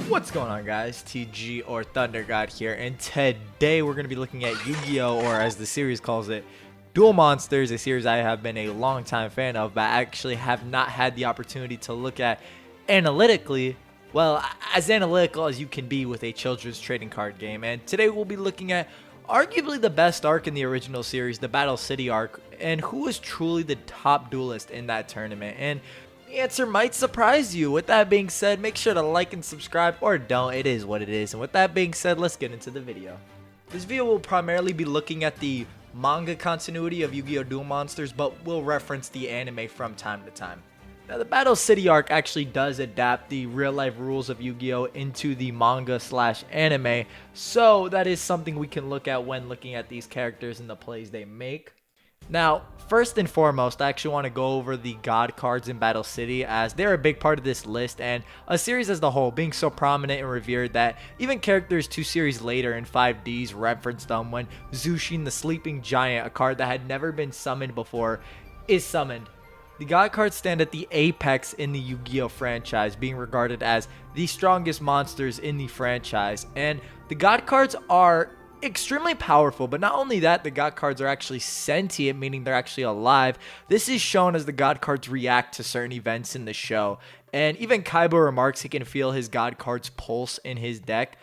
What's going on, guys? TG or ThunderGod here, and today we're going to be looking at Yu-Gi-Oh, or as the series calls it, Duel Monsters, a series I have been a long time fan of, but I actually have not had the opportunity to look at analytically, well, as analytical as you can be with a children's trading card game. And today we'll be looking at arguably the best arc in the original series, the Battle City arc, and who is truly the top duelist in that tournament. And the answer might surprise you. With that being said, make sure to like and subscribe, or don't. It is what it is. And with that being said, let's get into the video. This video will primarily be looking at the manga continuity of Yu-Gi-Oh! Duel Monsters, but will reference the anime from time to time. Now, the Battle City arc actually does adapt the real-life rules of Yu-Gi-Oh! Into the manga/anime, so that is something we can look at when looking at these characters and the plays they make. Now, first and foremost, I actually want to go over the God cards in Battle City, as they're a big part of this list and a series as a whole, being so prominent and revered that even characters 2 series later in 5Ds referenced them when Zushin the Sleeping Giant, a card that had never been summoned before, is summoned. The God cards stand at the apex in the Yu-Gi-Oh! Franchise, being regarded as the strongest monsters in the franchise, and the God cards are extremely powerful. But not only that, the God cards are actually sentient, meaning they're actually alive. This is shown as the God cards react to certain events in the show, and even Kaiba remarks he can feel his God cards pulse in his deck.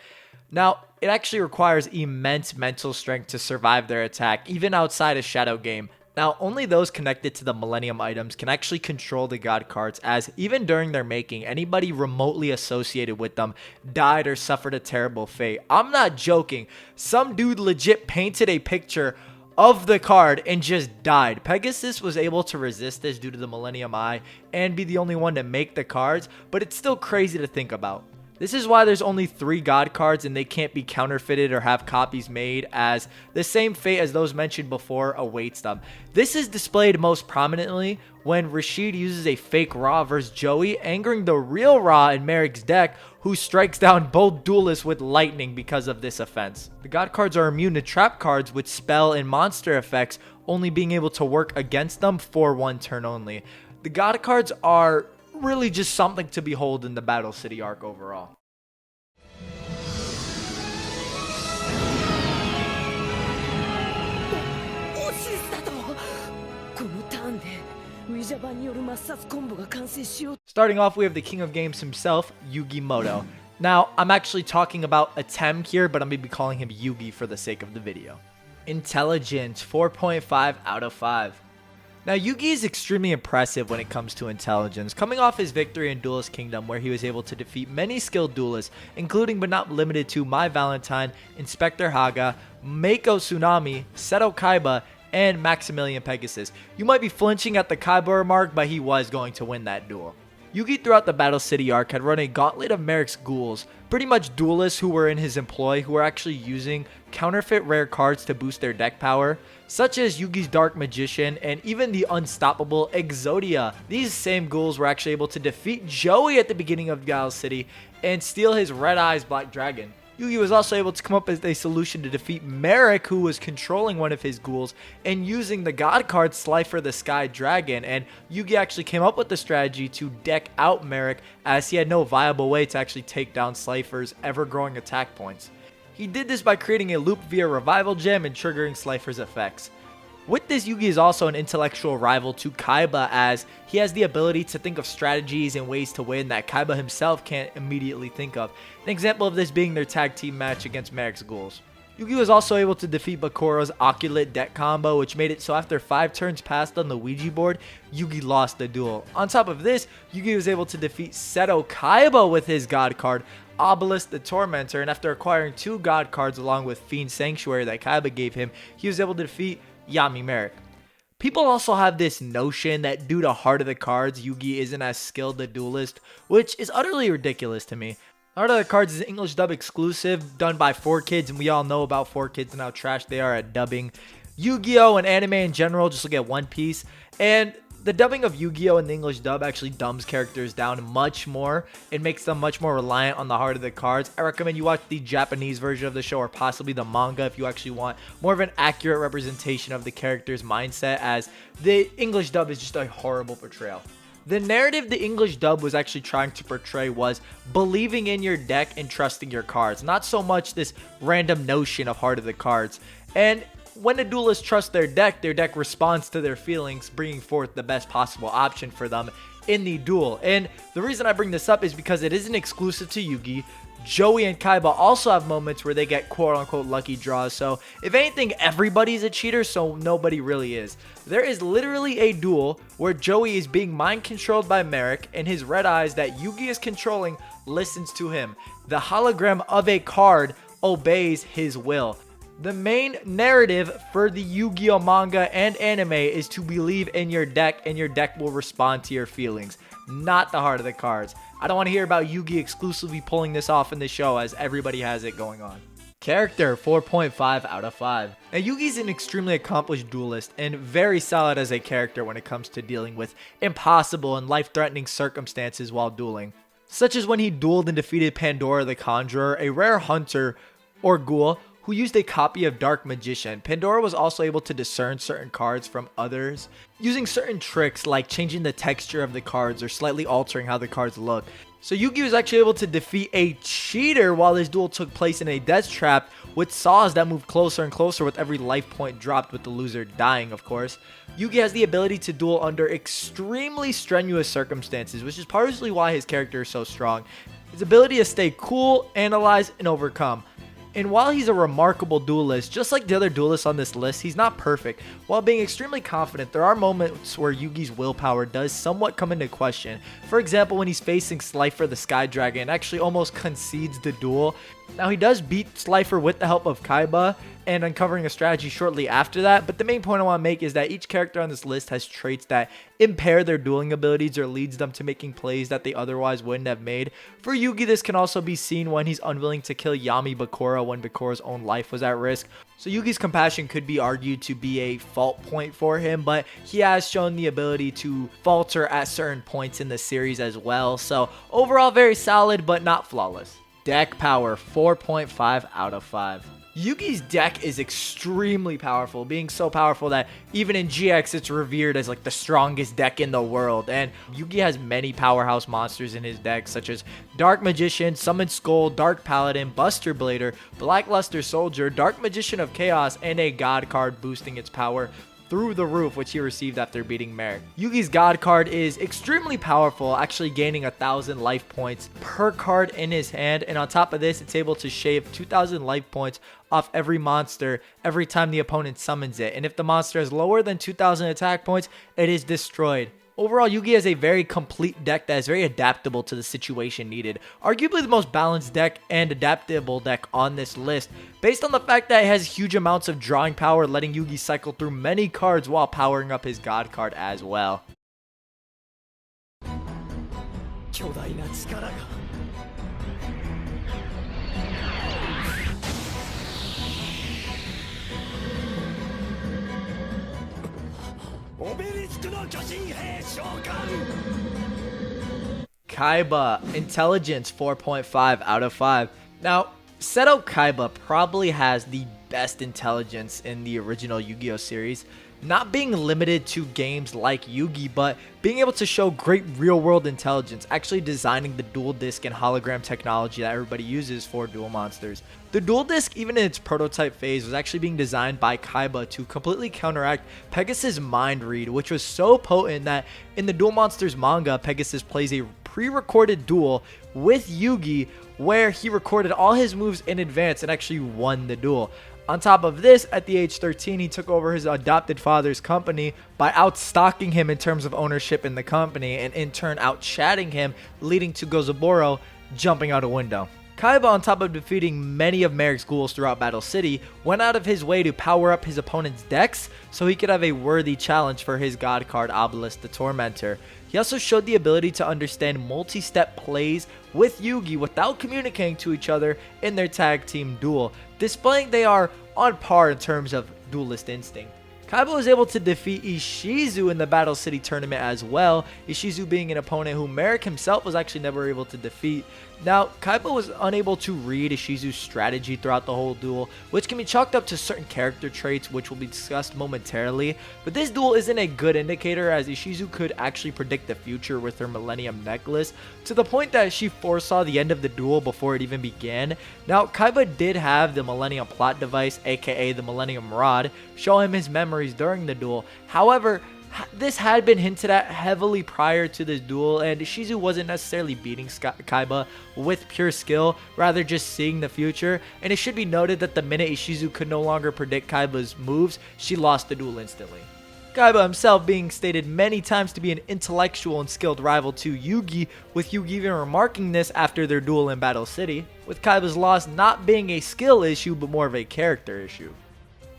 Now, it actually requires immense mental strength to survive their attack, even outside a shadow game. Now, only those connected to the Millennium items can actually control the God cards, as even during their making, anybody remotely associated with them died or suffered a terrible fate. I'm not joking. Some dude legit painted a picture of the card and just died. Pegasus was able to resist this due to the Millennium Eye and be the only one to make the cards, but it's still crazy to think about. This is why there's only 3 God cards and they can't be counterfeited or have copies made, as the same fate as those mentioned before awaits them. This is displayed most prominently when Rashid uses a fake Ra versus Joey, angering the real Ra in Marik's deck, who strikes down both duelists with lightning because of this offense. The God cards are immune to trap cards with spell and monster effects, only being able to work against them for 1 turn only. The God cards are really just something to behold in the Battle City arc overall. Starting off, we have the king of games himself, Yugi. Now, I'm actually talking about a Tem here, but I'm going to be calling him Yugi for the sake of the video. Intelligence, 4.5 out of 5. Now, Yugi is extremely impressive when it comes to intelligence, coming off his victory in Duelist Kingdom, where he was able to defeat many skilled duelists, including but not limited to My Valentine, Inspector Haga, Mako Tsunami, Seto Kaiba, and Maximilian Pegasus. You might be flinching at the Kaiba remark, but he was going to win that duel. Yugi throughout the Battle City arc had run a gauntlet of Marik's ghouls, pretty much duelists who were in his employ who were actually using counterfeit rare cards to boost their deck power, such as Yugi's Dark Magician and even the unstoppable Exodia. These same ghouls were actually able to defeat Joey at the beginning of Battle City and steal his Red Eyes Black Dragon. Yugi was also able to come up with a solution to defeat Marik, who was controlling one of his ghouls, and using the God card Slifer the Sky Dragon. And Yugi actually came up with the strategy to deck out Marik, as he had no viable way to actually take down Slifer's ever-growing attack points. He did this by creating a loop via Revival Gem and triggering Slifer's effects. With this, Yugi is also an intellectual rival to Kaiba, as he has the ability to think of strategies and ways to win that Kaiba himself can't immediately think of. An example of this being their tag team match against Marik's ghouls. Yugi was also able to defeat Bakura's Oculate deck combo, which made it so after 5 turns passed on the Ouija board, Yugi lost the duel. On top of this, Yugi was able to defeat Seto Kaiba with his God card, Obelisk the Tormentor, and after acquiring 2 God cards along with Fiend Sanctuary that Kaiba gave him, he was able to defeat Yami Marik. People also have this notion that due to Heart of the Cards, Yugi isn't as skilled a duelist, which is utterly ridiculous to me. Heart of the Cards is an English dub exclusive done by 4Kids, and we all know about 4Kids and how trash they are at dubbing Yu-Gi-Oh! And anime in general. Just look at One Piece. And the dubbing of Yu-Gi-Oh! In the English dub actually dumbs characters down much more. It makes them much more reliant on the Heart of the Cards. I recommend you watch the Japanese version of the show, or possibly the manga, if you actually want more of an accurate representation of the character's mindset, as the English dub is just a horrible portrayal. The narrative the English dub was actually trying to portray was believing in your deck and trusting your cards, not so much this random notion of heart of the cards. And when a duelist trusts their deck responds to their feelings, bringing forth the best possible option for them in the duel. And the reason I bring this up is because it isn't exclusive to Yugi. Joey and Kaiba also have moments where they get quote-unquote lucky draws, so if anything, everybody's a cheater, so nobody really is. There is literally a duel where Joey is being mind-controlled by Marik, and his red eyes that Yugi is controlling listens to him. The hologram of a card obeys his will. The main narrative for the Yu-Gi-Oh manga and anime is to believe in your deck, and your deck will respond to your feelings, not the heart of the cards. I don't want to hear about Yugi exclusively pulling this off in the show, as everybody has it going on. Character 4.5 out of 5. Now, Yugi's an extremely accomplished duelist and very solid as a character when it comes to dealing with impossible and life-threatening circumstances while dueling, such as when he dueled and defeated Pandora the Conjurer, a rare hunter or ghoul who used a copy of Dark Magician. Pandora was also able to discern certain cards from others, using certain tricks like changing the texture of the cards or slightly altering how the cards look. So Yugi was actually able to defeat a cheater while this duel took place in a death trap with saws that moved closer and closer with every life point dropped, with the loser dying, of course. Yugi has the ability to duel under extremely strenuous circumstances, which is partially why his character is so strong. His ability to stay cool, analyze, and overcome. And while he's a remarkable duelist, just like the other duelists on this list, he's not perfect. While being extremely confident, there are moments where Yugi's willpower does somewhat come into question. For example, when he's facing Slifer the Sky Dragon and actually almost concedes the duel. Now, he does beat Slifer with the help of Kaiba and uncovering a strategy shortly after that, but the main point I want to make is that each character on this list has traits that impair their dueling abilities or leads them to making plays that they otherwise wouldn't have made. For Yugi, this can also be seen when he's unwilling to kill Yami Bakura when Bakura's own life was at risk. So Yugi's compassion could be argued to be a fault point for him, but he has shown the ability to falter at certain points in the series as well. So overall, very solid, but not flawless. Deck power, 4.5 out of 5. Yugi's deck is extremely powerful, being so powerful that even in GX it's revered as like the strongest deck in the world. And Yugi has many powerhouse monsters in his deck, such as Dark Magician, Summoned Skull, Dark Paladin, Buster Blader, Blackluster Soldier, Dark Magician of Chaos, and a God card boosting its power through the roof, which he received after beating Marik. Yugi's God card is extremely powerful, actually gaining 1,000 life points per card in his hand, and on top of this, it's able to shave 2,000 life points off every monster every time the opponent summons it, and if the monster has lower than 2,000 attack points, it is destroyed. Overall, Yugi has a very complete deck that is very adaptable to the situation needed. Arguably the most balanced deck and adaptable deck on this list, based on the fact that it has huge amounts of drawing power, letting Yugi cycle through many cards while powering up his God card as well. Kaiba, intelligence 4.5 out of 5. Now, Seto Kaiba probably has the best intelligence in the original Yu-Gi-Oh series, not being limited to games like Yugi, but being able to show great real-world intelligence, actually designing the dual disc and hologram technology that everybody uses for duel monsters. The dual disc, even in its prototype phase, was actually being designed by Kaiba to completely counteract Pegasus' mind read, which was so potent that in the Duel Monsters manga, Pegasus plays a pre-recorded duel with Yugi where he recorded all his moves in advance and actually won the duel. On top of this, at the age 13, he took over his adopted father's company by outstocking him in terms of ownership in the company, and in turn out-chatting him, leading to Gozaburo jumping out a window. Kaiba, on top of defeating many of Marik's ghouls throughout Battle City, went out of his way to power up his opponent's decks so he could have a worthy challenge for his god card Obelisk the Tormentor. He also showed the ability to understand multi-step plays with Yugi without communicating to each other in their tag team duel, displaying they are on par in terms of duelist instinct. Kaiba was able to defeat Ishizu in the Battle City tournament as well, Ishizu being an opponent who Marik himself was actually never able to defeat. Now, Kaiba was unable to read Ishizu's strategy throughout the whole duel, which can be chalked up to certain character traits which will be discussed momentarily, but this duel isn't a good indicator as Ishizu could actually predict the future with her Millennium Necklace, to the point that she foresaw the end of the duel before it even began. Now, Kaiba did have the Millennium Plot Device, aka the Millennium Rod, show him his memories during the duel. However, this had been hinted at heavily prior to this duel, and Ishizu wasn't necessarily beating Kaiba with pure skill, rather just seeing the future. And it should be noted that the minute Ishizu could no longer predict Kaiba's moves, she lost the duel instantly. Kaiba himself being stated many times to be an intellectual and skilled rival to Yugi, with Yugi even remarking this after their duel in Battle City, with Kaiba's loss not being a skill issue but more of a character issue.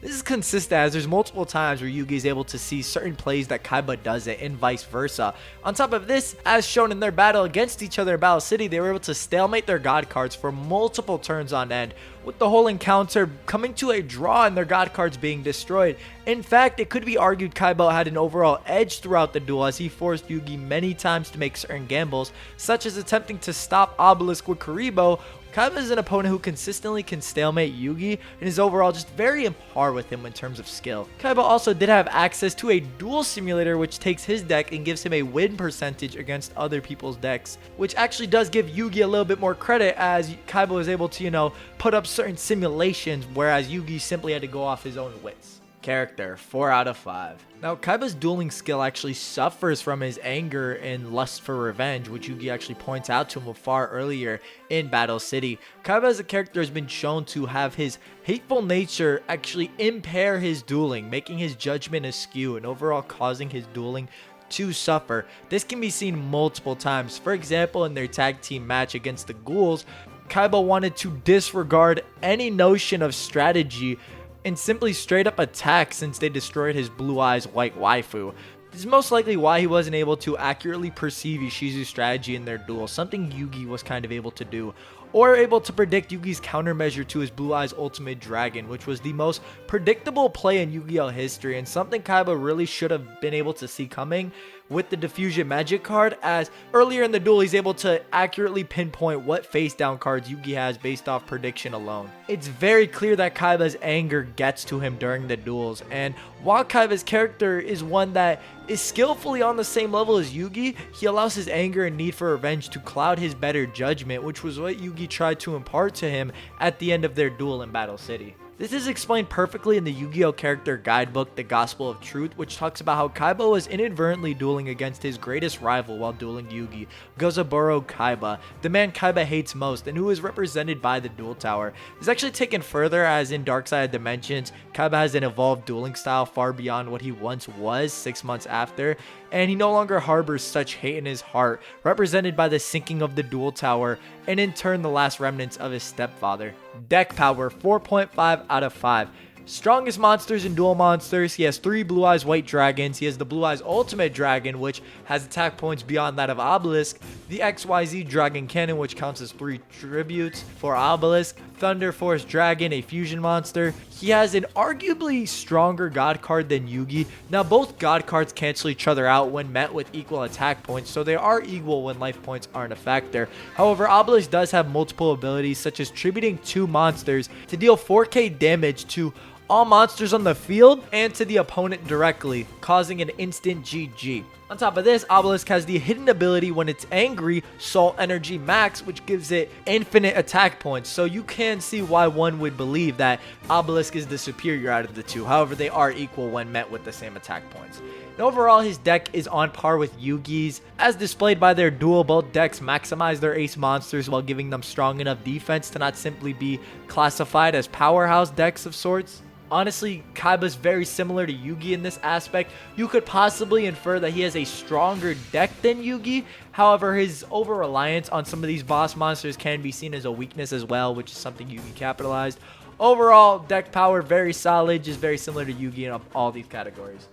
This is consistent as there's multiple times where Yugi is able to see certain plays that Kaiba doesn't and vice versa. On top of this, as shown in their battle against each other in Battle City, they were able to stalemate their God cards for multiple turns on end, with the whole encounter coming to a draw and their God cards being destroyed. In fact, it could be argued Kaiba had an overall edge throughout the duel as he forced Yugi many times to make certain gambles, such as attempting to stop Obelisk with Kuribo. Kaiba is an opponent who consistently can stalemate Yugi and is overall just very on par with him in terms of skill. Kaiba also did have access to a duel simulator which takes his deck and gives him a win percentage against other people's decks, which actually does give Yugi a little bit more credit as Kaiba was able to, put up certain simulations, whereas Yugi simply had to go off his own wits. Character, 4 out of 5. Now, Kaiba's dueling skill actually suffers from his anger and lust for revenge, which Yugi actually points out to him far earlier in Battle City. Kaiba as a character has been shown to have his hateful nature actually impair his dueling, making his judgment askew and overall causing his dueling to suffer. This can be seen multiple times. For example, in their tag team match against the Ghouls, Kaiba wanted to disregard any notion of strategy and simply straight up attack since they destroyed his Blue Eyes white waifu. This is most likely why he wasn't able to accurately perceive Ishizu's strategy in their duel, something Yugi was kind of able to do, or able to predict Yugi's countermeasure to his Blue Eyes Ultimate Dragon, which was the most predictable play in Yu-Gi-Oh history and something Kaiba really should have been able to see coming with the Diffusion Magic card, as earlier in the duel he's able to accurately pinpoint what face down cards Yugi has based off prediction alone. It's very clear that Kaiba's anger gets to him during the duels, and while Kaiba's character is one that is skillfully on the same level as Yugi, he allows his anger and need for revenge to cloud his better judgment, which was what Yugi tried to impart to him at the end of their duel in Battle City. This is explained perfectly in the Yu-Gi-Oh character guidebook, The Gospel of Truth, which talks about how Kaiba was inadvertently dueling against his greatest rival while dueling Yugi, Gozaburo Kaiba, the man Kaiba hates most and who is represented by the Duel Tower. It's actually taken further as in Dark Side of Dimensions, Kaiba has an evolved dueling style far beyond what he once was 6 months after, and he no longer harbors such hate in his heart, represented by the sinking of the Duel Tower, and in turn the last remnants of his stepfather. Deck power, 4.5 out of 5. Strongest monsters in Duel Monsters, he has 3 Blue Eyes White Dragons, he has the Blue Eyes Ultimate Dragon, which has attack points beyond that of Obelisk, the XYZ Dragon Cannon, which counts as 3 tributes for Obelisk, Thunder Force Dragon, a fusion monster. He has an arguably stronger God card than Yugi. Now both God cards cancel each other out when met with equal attack points, so they are equal when life points aren't a factor. However, Obelisk does have multiple abilities such as tributing 2 monsters to deal 4k damage to all monsters on the field and to the opponent directly, causing an instant GG. On top of this, Obelisk has the hidden ability when it's angry, Soul Energy Max, which gives it infinite attack points. So you can see why one would believe that Obelisk is the superior out of the two. However, they are equal when met with the same attack points. And overall, his deck is on par with Yugi's. As displayed by their duel, both decks maximize their ace monsters while giving them strong enough defense to not simply be classified as powerhouse decks of sorts. Honestly, Kaiba's very similar to Yugi in this aspect. You could possibly infer that he has a stronger deck than Yugi. However, his over-reliance on some of these boss monsters can be seen as a weakness as well, which is something Yugi capitalized. Overall, deck power very solid, just very similar to Yugi in all these categories.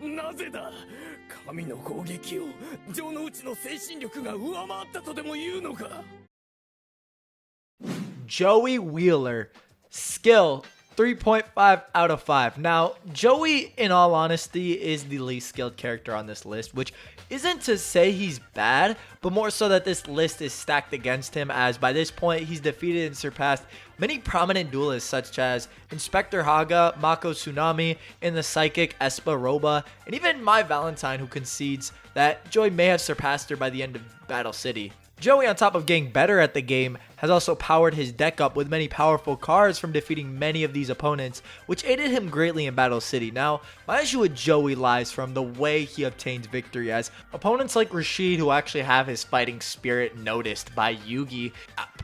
なぜだ神の攻撃を城之内の精神力が上回ったとでも言うのか Joey Wheeler, skill 3.5 out of 5. Now, Joey, in all honesty, is the least skilled character on this list, which isn't to say he's bad, but more so that this list is stacked against him, as by this point, he's defeated and surpassed many prominent duelists such as Inspector Haga, Mako Tsunami, and the Psychic Espa Roba, and even My Valentine, who concedes that Joey may have surpassed her by the end of Battle City. Joey, on top of getting better at the game, has also powered his deck up with many powerful cards from defeating many of these opponents, which aided him greatly in Battle City. Now, my issue with Joey lies from the way he obtains victory, as opponents like Rashid, who actually have his fighting spirit noticed by Yugi,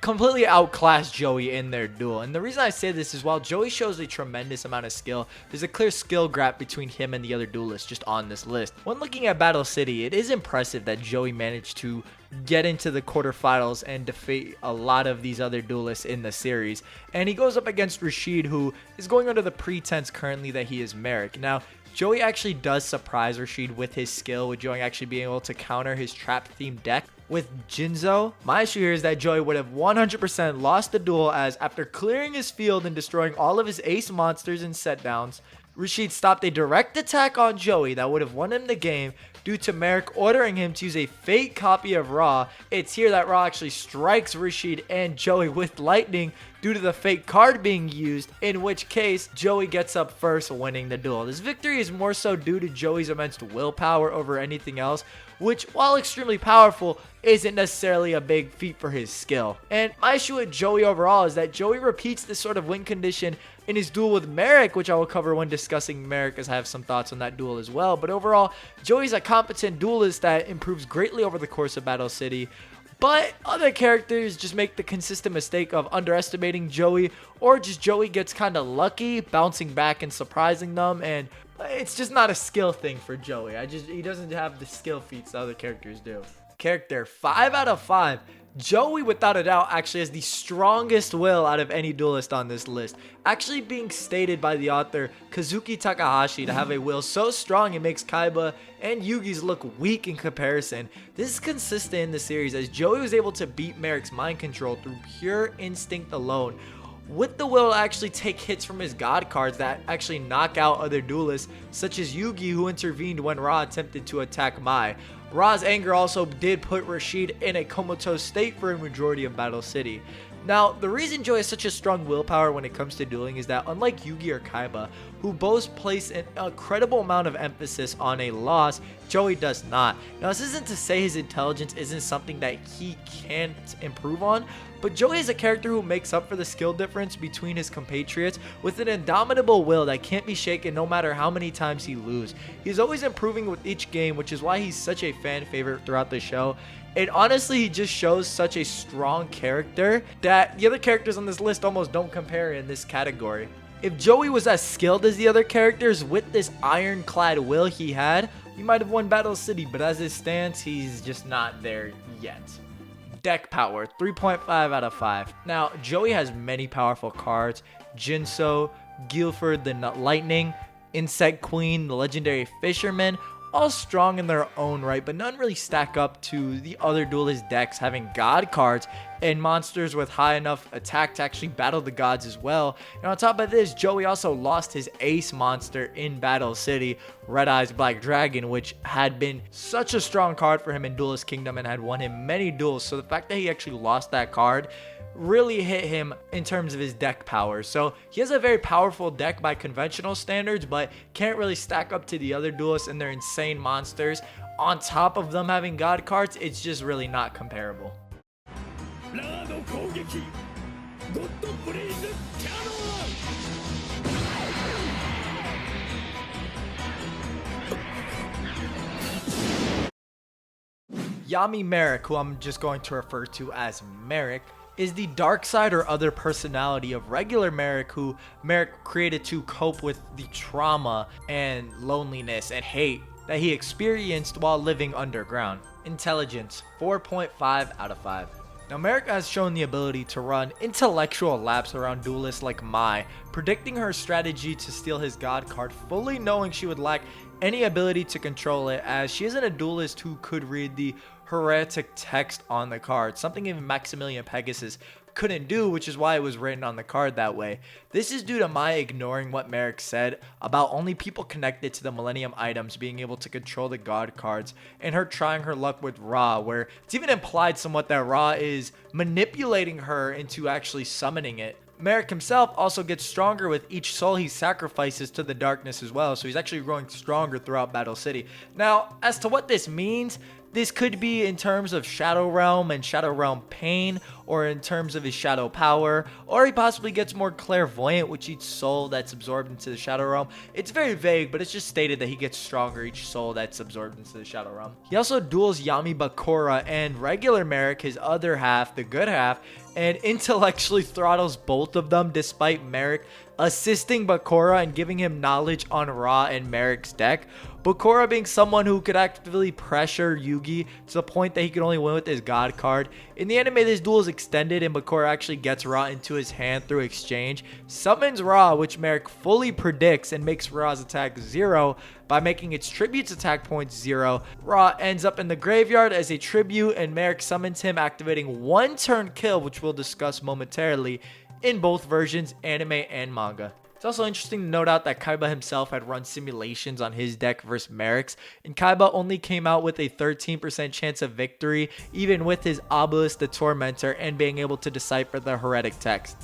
completely outclass Joey in their duel. And the reason I say this is while Joey shows a tremendous amount of skill, there's a clear skill gap between him and the other duelists just on this list. When looking at Battle City, it is impressive that Joey managed to get into the quarterfinals and defeat a lot of these other duelists in the series. And he goes up against Rashid, who is going under the pretense currently that he is Marik. Now, Joey actually does surprise Rashid with his skill, with Joey actually being able to counter his trap-themed deck with Jinzo. My issue here is that Joey would have 100% lost the duel, as after clearing his field and destroying all of his ace monsters and set downs, Rashid stopped a direct attack on Joey that would have won him the game due to Marik ordering him to use a fake copy of Ra. It's here that Ra actually strikes Rashid and Joey with lightning due to the fake card being used, in which case Joey gets up first, winning the duel. This victory is more so due to Joey's immense willpower over anything else, which, while extremely powerful, isn't necessarily a big feat for his skill. And my issue with Joey overall is that Joey repeats this sort of win condition in his duel with Marik, which I will cover when discussing Marik, as I have some thoughts on that duel as well. But overall, Joey's a competent duelist that improves greatly over the course of Battle City. But other characters just make the consistent mistake of underestimating Joey, or just Joey gets kind of lucky, bouncing back and surprising them, and it's just not a skill thing for Joey. He doesn't have the skill feats that other characters do. Character 5 out of 5. Joey, without a doubt, actually has the strongest will out of any duelist on this list, actually being stated by the author Kazuki Takahashi to have a will so strong it makes Kaiba and Yugi's look weak in comparison. This is consistent in the series, as Joey was able to beat Marik's mind control through pure instinct alone, with the will to actually take hits from his god cards that actually knock out other duelists, such as Yugi, who intervened when Ra attempted to attack Mai. Ra's anger also did put Rashid in a comatose state for a majority of Battle City. Now, the reason Joey has such a strong willpower when it comes to dueling is that unlike Yugi or Kaiba, who both place an incredible amount of emphasis on a loss, Joey does not. Now, this isn't to say his intelligence isn't something that he can't improve on, but Joey is a character who makes up for the skill difference between his compatriots with an indomitable will that can't be shaken no matter how many times he loses. He's always improving with each game, which is why he's such a fan favorite throughout the show. And honestly, he just shows such a strong character that the other characters on this list almost don't compare in this category. If Joey was as skilled as the other characters with this ironclad will he had, he might have won Battle City, but as it stands, he's just not there yet. Deck power, 3.5 out of 5. Now, Joey has many powerful cards: Jinso, Guilford the Lightning, Insect Queen, the legendary Fisherman, all strong in their own right, but none really stack up to the other duelist decks having god cards and monsters with high enough attack to actually battle the gods as well. And on top of this, Joey also lost his ace monster in Battle City, Red Eyes Black Dragon, which had been such a strong card for him in Duelist Kingdom and had won him many duels. So the fact that he actually lost that card really hit him in terms of his deck power. So he has a very powerful deck by conventional standards, but can't really stack up to the other duelists and their insane monsters. On top of them having god cards, it's just really not comparable. Yami Marik, who I'm just going to refer to as Marik, is the dark side or other personality of regular Marik, who Marik created to cope with the trauma and loneliness and hate that he experienced while living underground. Intelligence, 4.5 out of 5. Now, Marik has shown the ability to run intellectual laps around duelists like Mai, predicting her strategy to steal his god card, fully knowing she would lack any ability to control it, as she isn't a duelist who could read the heretic text on the card, something even Maximilian Pegasus couldn't do, which is why it was written on the card that way. This is due to Maya ignoring what Marik said about only people connected to the Millennium items being able to control the God cards, and her trying her luck with Ra, where it's even implied somewhat that Ra is manipulating her into actually summoning it. Marik himself also gets stronger with each soul he sacrifices to the darkness as well, so he's actually growing stronger throughout Battle City. Now, as to what this means, this could be in terms of Shadow Realm and Shadow Realm pain, or in terms of his Shadow power, or he possibly gets more clairvoyant with each soul that's absorbed into the Shadow Realm. It's very vague, but it's just stated that he gets stronger each soul that's absorbed into the Shadow Realm. He also duels Yami Bakura and regular Marik, his other half, the good half, and intellectually throttles both of them despite Marik assisting Bakura and giving him knowledge on Ra and Marik's deck. Bakura being someone who could actively pressure Yugi to the point that he could only win with his God card. In the anime, this duel is extended and Bakura actually gets Ra into his hand through exchange, summons Ra, which Marik fully predicts, and makes Ra's attack 0 by making its tribute's attack points 0. Ra ends up in the graveyard as a tribute, and Marik summons him, activating one turn kill, which we'll discuss momentarily, in both versions, anime and manga. It's also interesting to note out that Kaiba himself had run simulations on his deck versus Marik's, and Kaiba only came out with a 13% chance of victory, even with his Obelisk the Tormentor and being able to decipher the heretic text.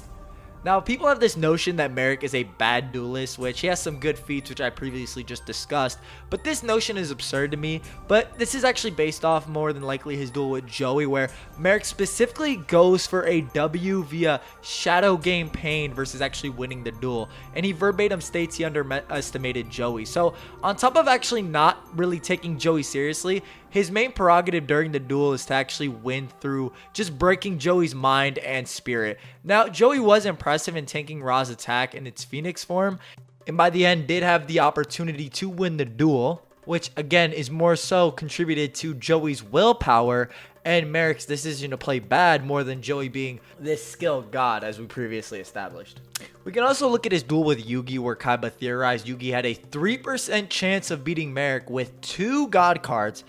Now, people have this notion that Marik is a bad duelist, which he has some good feats, which I previously just discussed, but this notion is absurd to me. But this is actually based off more than likely his duel with Joey, where Marik specifically goes for a W via Shadow Game Pain versus actually winning the duel, and he verbatim states he underestimated Joey. So on top of actually not really taking Joey seriously, his main prerogative during the duel is to actually win through just breaking Joey's mind and spirit. Now, Joey was impressive in tanking Ra's attack in its Phoenix form, and by the end did have the opportunity to win the duel, which again is more so contributed to Joey's willpower and Marik's decision to play bad more than Joey being this skilled god, as we previously established. We can also look at his duel with Yugi, where Kaiba theorized Yugi had a 3% chance of beating Marik with 2 god cards,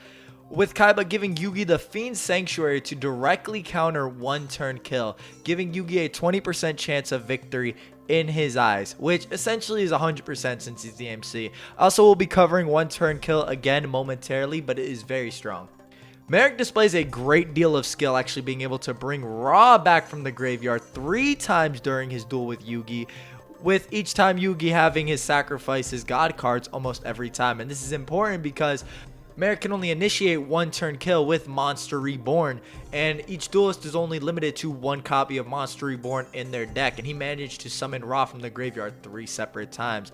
with Kaiba giving Yugi the Fiend Sanctuary to directly counter one turn kill, giving Yugi a 20% chance of victory in his eyes, which essentially is 100% since he's the MC. Also, we'll be covering one turn kill again momentarily, but it is very strong. Marik displays a great deal of skill, actually being able to bring Ra back from the graveyard 3 times during his duel with Yugi, with each time Yugi having his sacrifice his god cards almost every time. And this is important because Marik can only initiate one turn kill with Monster Reborn, and each duelist is only limited to 1 copy of Monster Reborn in their deck, and he managed to summon Ra from the graveyard 3 separate times.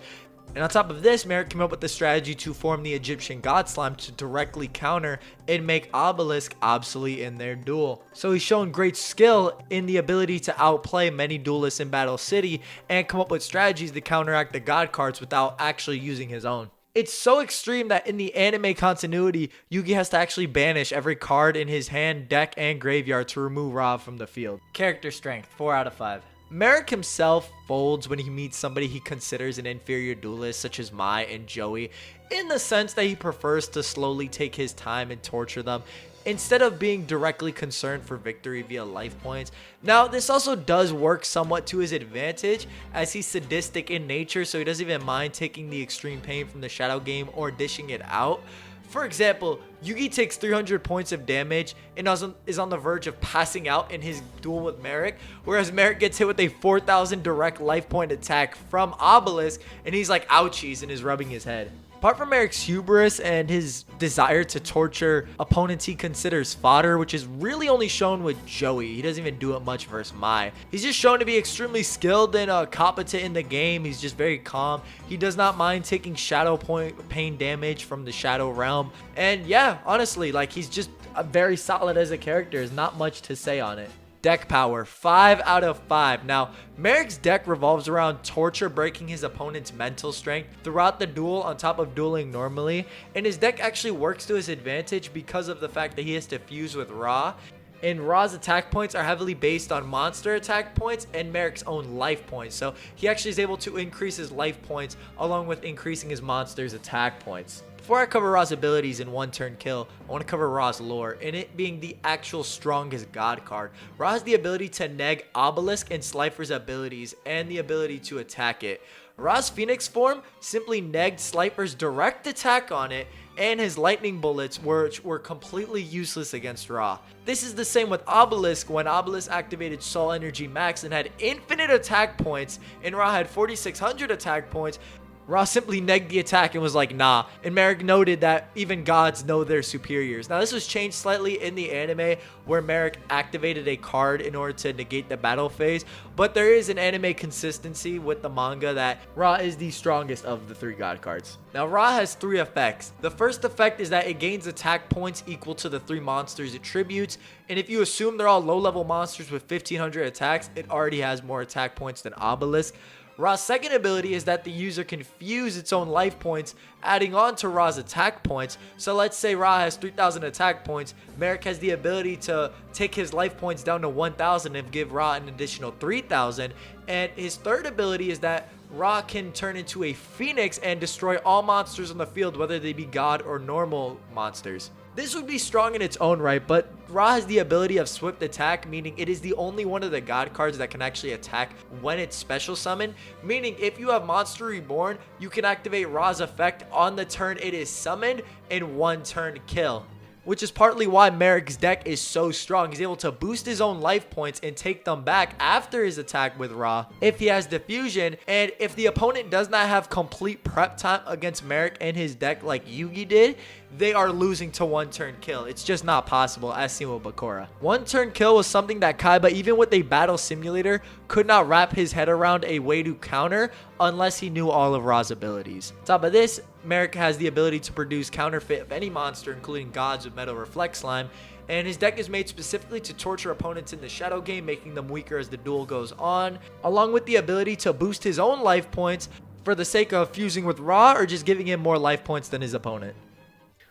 And on top of this, Marik came up with the strategy to form the Egyptian God Slime to directly counter and make Obelisk obsolete in their duel. So he's shown great skill in the ability to outplay many duelists in Battle City and come up with strategies to counteract the God cards without actually using his own. It's so extreme that in the anime continuity, Yugi has to actually banish every card in his hand, deck, and graveyard to remove Ra from the field. Character strength, 4 out of 5. Marik himself folds when he meets somebody he considers an inferior duelist, such as Mai and Joey, in the sense that he prefers to slowly take his time and torture them, instead of being directly concerned for victory via life points. Now, this also does work somewhat to his advantage, as he's sadistic in nature, so he doesn't even mind taking the extreme pain from the Shadow Game or dishing it out. For example, Yugi takes 300 points of damage and is on the verge of passing out in his duel with Marik, whereas Marik gets hit with a 4,000 direct life point attack from Obelisk, and he's like ouchies and is rubbing his head. Apart from Marik's hubris and his desire to torture opponents he considers fodder, which is really only shown with Joey. He doesn't even do it much versus Mai. He's just shown to be extremely skilled and competent in the game. He's just very calm. He does not mind taking shadow pain damage from the Shadow Realm. And yeah, honestly, like, he's just very solid as a character. There's not much to say on it. Deck power, 5 out of 5. Now, Marik's deck revolves around torture, breaking his opponent's mental strength throughout the duel on top of dueling normally, and his deck actually works to his advantage because of the fact that he has to fuse with Ra. And Ra's attack points are heavily based on monster attack points and Marik's own life points. So he actually is able to increase his life points along with increasing his monster's attack points. Before I cover Ra's abilities in one turn kill, I want to cover Ra's lore, and it being the actual strongest god card. Ra has the ability to neg Obelisk and Slifer's abilities and the ability to attack it. Ra's Phoenix form simply negged Slifer's direct attack on it, and his lightning bullets were completely useless against Ra. This is the same with Obelisk when Obelisk activated Soul Energy Max and had infinite attack points, and Ra had 4600 attack points. Ra simply negged the attack and was like, nah. And Marik noted that even gods know their superiors. Now, this was changed slightly in the anime where Marik activated a card in order to negate the battle phase. But there is an anime consistency with the manga that Ra is the strongest of the 3 god cards. Now, Ra has 3 effects. The first effect is that it gains attack points equal to the 3 monsters it tributes. And if you assume they're all low-level monsters with 1500 attacks, it already has more attack points than Obelisk. Ra's second ability is that the user can fuse its own life points, adding on to Ra's attack points. So let's say Ra has 3000 attack points, Marik has the ability to take his life points down to 1000 and give Ra an additional 3000. And his third ability is that Ra can turn into a phoenix and destroy all monsters on the field, whether they be god or normal monsters. This would be strong in its own right, but Ra has the ability of swift attack, meaning it is the only one of the god cards that can actually attack when it's special summoned, meaning if you have Monster Reborn, you can activate Ra's effect on the turn it is summoned in 1 turn kill. Which is partly why Marik's deck is so strong. He's able to boost his own life points and take them back after his attack with Ra if he has diffusion, and if the opponent does not have complete prep time against Marik and his deck like Yugi did, they are losing to 1 turn kill. It's just not possible, as seen with Bakura. 1 turn kill was something that Kaiba, even with a battle simulator, could not wrap his head around a way to counter unless he knew all of Ra's abilities. On top of this, Marik has the ability to produce counterfeit of any monster, including gods with Metal Reflect Slime, and his deck is made specifically to torture opponents in the shadow game, making them weaker as the duel goes on, along with the ability to boost his own life points for the sake of fusing with Ra or just giving him more life points than his opponent.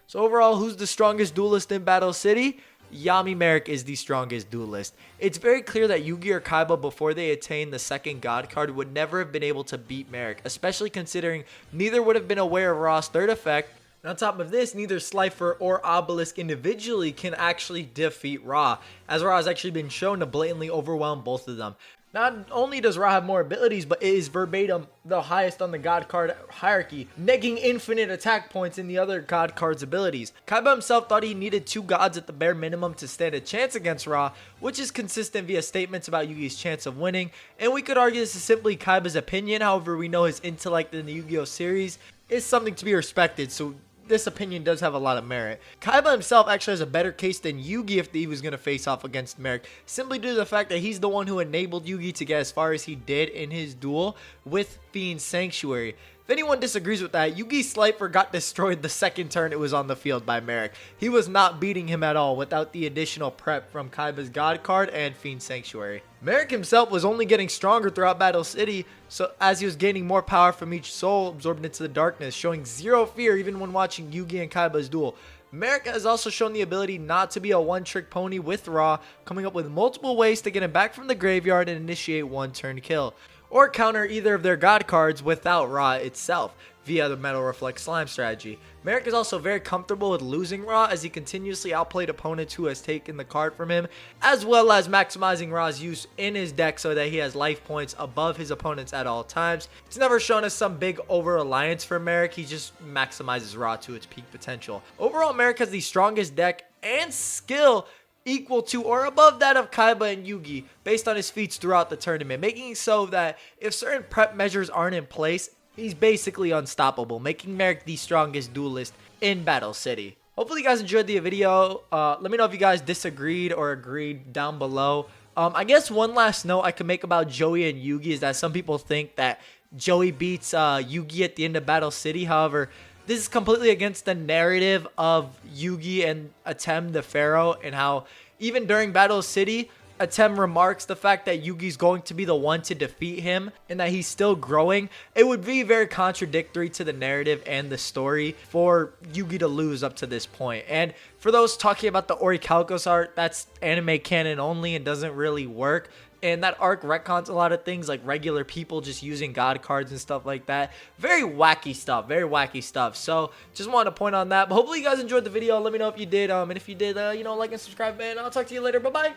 So overall, who's the strongest duelist in Battle City? Yami Marik is the strongest duelist. It's very clear that Yugi or Kaiba, before they attain the second god card, would never have been able to beat Marik, especially considering neither would have been aware of Ra's third effect. And on top of this, neither Slifer or Obelisk individually can actually defeat Ra, as Ra has actually been shown to blatantly overwhelm both of them. Not only does Ra have more abilities, but it is verbatim the highest on the god card hierarchy, negging infinite attack points in the other god card's abilities. Kaiba himself thought he needed 2 gods at the bare minimum to stand a chance against Ra, which is consistent via statements about Yugi's chance of winning, and we could argue this is simply Kaiba's opinion. However, we know his intellect in the Yu-Gi-Oh series is something to be respected, so this opinion does have a lot of merit. Kaiba himself actually has a better case than Yugi if he was going to face off against Marik, simply due to the fact that he's the one who enabled Yugi to get as far as he did in his duel with Fiend's Sanctuary. If anyone disagrees with that, Yugi Slifer got destroyed the second turn it was on the field by Marik. He was not beating him at all without the additional prep from Kaiba's God card and Fiend's Sanctuary. Marik himself was only getting stronger throughout Battle City, so as he was gaining more power from each soul absorbed into the darkness, showing zero fear even when watching Yugi and Kaiba's duel. Marik has also shown the ability not to be a one-trick pony with Ra, coming up with multiple ways to get him back from the graveyard and initiate one-turn kill, or counter either of their god cards without Ra itself via the Metal Reflect Slime strategy. Marik is also very comfortable with losing Ra as he continuously outplayed opponents who has taken the card from him, as well as maximizing Ra's use in his deck so that he has life points above his opponents at all times. It's never shown as some big over-reliance for Marik, he just maximizes Ra to its peak potential. Overall, Marik has the strongest deck and skill equal to or above that of Kaiba and Yugi based on his feats throughout the tournament, making it so that if certain prep measures aren't in place, he's basically unstoppable, making Marik the strongest duelist in Battle City. Hopefully you guys enjoyed the video. Let me know if you guys disagreed or agreed down below. I guess one last note I can make about Joey and Yugi is that some people think that Joey beats Yugi at the end of Battle City. However, this is completely against the narrative of Yugi and Atem the Pharaoh, and how even during Battle City, Atem remarks the fact that Yugi's going to be the one to defeat him and that he's still growing, it would be very contradictory to the narrative and the story for Yugi to lose up to this point. And for those talking about the Orichalcos art, that's anime canon only and doesn't really work. And that arc retcons a lot of things, like regular people just using god cards and stuff like that. Very wacky stuff, very wacky stuff. So just wanted to point on that. But hopefully you guys enjoyed the video. Let me know if you did. And if you did, you know, like and subscribe, man. I'll talk to you later. Bye-bye.